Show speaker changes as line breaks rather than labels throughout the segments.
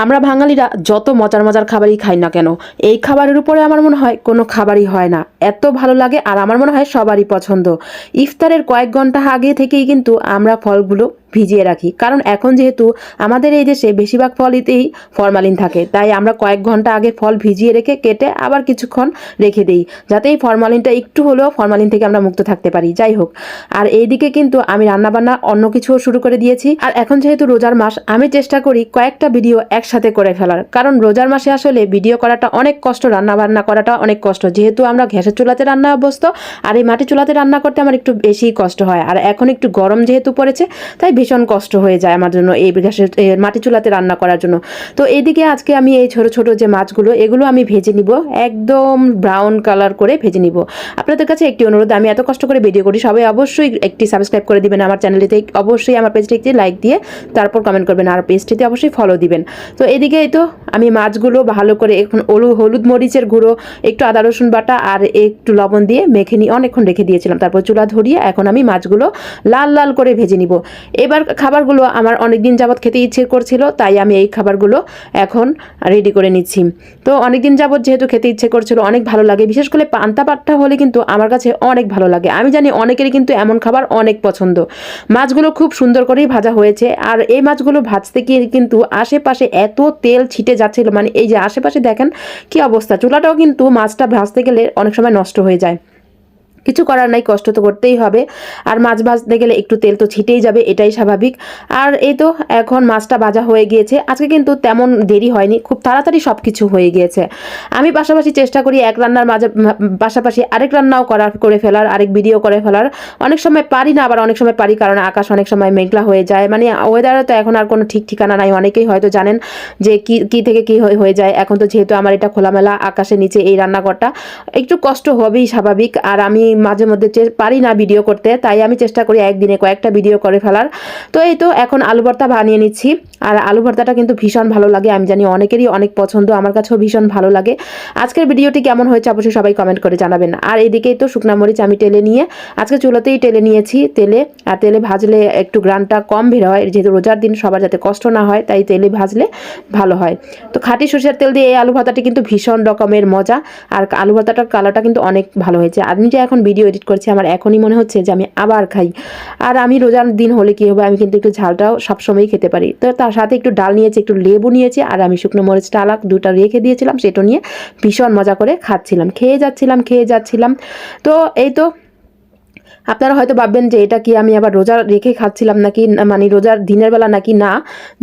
আমরা বাঙালিরা যত মজার মজার খাবারই খাই না কেন, এই খাবারের উপরে আমার মনে হয় কোনো খাবারই হয় না, এত ভালো লাগে। আর আমার মনে হয় সবারই পছন্দ। ইফতারের কয়েক ঘন্টা আগে থেকেই কিন্তু আমরা ফলগুলো ভিজিয়ে রাখি, কারণ এখন যেহেতু আমাদের এই দেশে বেশিরভাগ ফলইতেই ফরমালিন থাকে, তাই আমরা কয়েক ঘন্টা আগে ফল ভিজিয়ে রেখে কেটে আবার কিছুক্ষণ রেখে দিই, যাতে এই ফরমালিনটা একটু হলেও ফরমালিন থেকে আমরা মুক্ত থাকতে পারি। যাই হোক, আর এইদিকে কিন্তু আমি রান্নাবান্না অন্য কিছুও শুরু করে দিয়েছি। আর এখন যেহেতু রোজার মাস, আমি চেষ্টা করি কয়েকটা ভিডিও একসাথে করে ফেলার, কারণ রোজার মাসে আসলে ভিডিও করাটা অনেক কষ্ট, রান্নাবান্না করাটা অনেক কষ্ট, যেহেতু আমরা গ্যাসের চুলাতে রান্না অভ্যস্ত, আর এই মাটির চুলাতে রান্না করতে আমার একটু বেশিই কষ্ট হয়। আর এখন একটু গরম যেহেতু পড়েছে, তাই ভীষণ কষ্ট হয়ে যায় আমার জন্য এই গ্যাসের মাটি চুলাতে রান্না করার জন্য। তো এইদিকে আজকে আমি এই ছোট ছোট যে মাছগুলো, এগুলো আমি ভেজে নিব, একদম ব্রাউন কালার করে ভেজে নিব। আপনাদের কাছে একটি অনুরোধ, আমি এত কষ্ট করে ভিডিও করি, সবাই অবশ্যই একটি সাবস্ক্রাইব করে দিবেন আমার চ্যানেলটিতে, অবশ্যই আমার পেজটি একটি লাইক দিয়ে তারপর কমেন্ট করবেন, আর পেজটিতে অবশ্যই ফলো দিবেন। তো এদিকে এই তো আমি মাছগুলো ভালো করে এখন হলুদ মরিচের গুঁড়ো, একটু আদা রসুন বাটা আর একটু লবণ দিয়ে মেখে নিয়ে অনেকক্ষণ রেখে দিয়েছিলাম, তারপর চুলা ধরিয়ে এখন আমি মাছগুলো লাল লাল করে ভেজে নিব। এবার খাবারগুলো আমার অনেকদিন যাবৎ খেতে ইচ্ছে করছিল, তাই আমি এই খাবারগুলো এখন রেডি করে নিচ্ছি। তো অনেকদিন যাবৎ যেহেতু খেতে ইচ্ছে করছিল, অনেক ভালো লাগে, বিশেষ করে পান্তা পাট্টা হলে কিন্তু আমার কাছে অনেক ভালো লাগে। আমি জানি অনেকেরই কিন্তু এমন খাবার অনেক পছন্দ। মাছগুলো খুব সুন্দর করেই ভাজা হয়েছে, আর এই মাছগুলো ভাজতে গিয়ে কিন্তু আশেপাশে এত তেল ছিটে যাচ্ছিল, মানে এই যে আশেপাশে দেখেন কি অবস্থা। চুলাটাও কিন্তু মাছটা ভাজতে গেলে অনেক সময় নষ্ট হয়ে যায়, কিছু করার নাই, কষ্ট তো করতেই হবে। আর মাছ ভাজতে গেলে একটু তেল তো ছিটেই যাবে, এটাই স্বাভাবিক। আর এই তো এখন মাছটা ভাজা হয়ে গিয়েছে। আজকে কিন্তু তেমন দেরি হয়নি, খুব তাড়াতাড়ি সব কিছু হয়ে গিয়েছে। আমি পাশাপাশি চেষ্টা করি এক রান্নার মাঝে পাশাপাশি আরেক রান্নাও করে ফেলার, আরেক ভিডিও করে ফেলার। অনেক সময় পারি না, আবার অনেক সময় পারি, কারণ আকাশ অনেক সময় মেঘলা হয়ে যায়, মানে ওয়েদারে তো এখন আর কোনো ঠিক ঠিকানা নাই। অনেকেই হয়তো জানেন যে কি থেকে কি হয়ে যায়। এখন তো যেহেতু আমার এটা খোলামেলা আকাশের নিচে এই রান্নাঘরটা, একটু কষ্ট হবেই স্বাভাবিক। আর আমি মাঝে মধ্যে পারি না ভিডিও করতে, তাই আমি চেষ্টা করি একদিনে কয়েকটা ভিডিও করে ফেলার। তো এই তো এখন আলু ভর্তা বানিয়ে নিচ্ছি, আর আলু ভর্তাটা কিন্তু ভীষণ ভালো লাগে, আমি জানি অনেকেরই অনেক পছন্দ, আমার কাছেও ভীষণ ভালো লাগে। আজকের ভিডিওটি কেমন হয়েছে অবশ্যই সবাই কমেন্ট করে জানাবেন। আর এইদিকেই তো শুকনা মরিচ আমি টেলে নিয়ে আজকে চুলাতেই টেলে নিয়েছি তেলে, আর তেলে ভাজলে একটু গ্রানটা কম বের হয়, যেহেতু রোজার দিন সবার যাতে কষ্ট না হয়, তাই তেলে ভাজলে ভালো হয়। তো খাঁটি সরষের তেল দিয়ে এই আলু ভর্তাটি কিন্তু ভীষণ রকমের মজা, আর আলু ভর্তাটার কালারটা কিন্তু অনেক ভালো হয়েছে। আমি যে এখন ভিডিও এডিট করছি, আমার এখনই মনে হচ্ছে যে আমি আবার খাই। আর আমি রোজার দিন হলে কি হবে, আমি কিন্তু একটু ঝালটাও সবসময়ই খেতে পারি। তো তার সাথে একটু ডাল নিয়েছি, একটু লেবু নিয়েছি, আর আমি শুকনো মরিচটা আলাদা দুটা রেখে দিয়েছিলাম, সেটা নিয়ে ভীষণ মজা করে খাচ্ছিলাম, খেয়ে যাচ্ছিলাম। তো এই তো আপনারা হয়তো ভাববেন যে এটা কি আমি আবার রোজা রেখে খাচ্ছিলাম নাকি, মানে রোজার দিনের বেলা নাকি, না।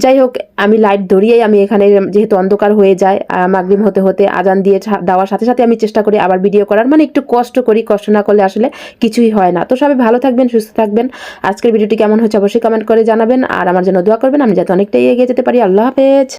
যাই হোক, আমি লাইট ধরিয়েই আমি এখানে, যেহেতু অন্ধকার হয়ে যায় মাগরিব হতে হতে আজান দিয়ে দেওয়ার সাথে সাথে আমি চেষ্টা করি আবার ভিডিও করার, মানে একটু কষ্ট করি, কষ্ট না করলে আসলে কিছুই হয় না। তো সবাই ভালো থাকবেন, সুস্থ থাকবেন। আজকের ভিডিওটি কেমন হচ্ছে অবশ্যই কমেন্ট করে জানাবেন, আর আমার জন্য দোয়া করবেন, আমি যাতে অনেকটাই এগিয়ে যেতে পারি। আল্লাহ হাফেজ।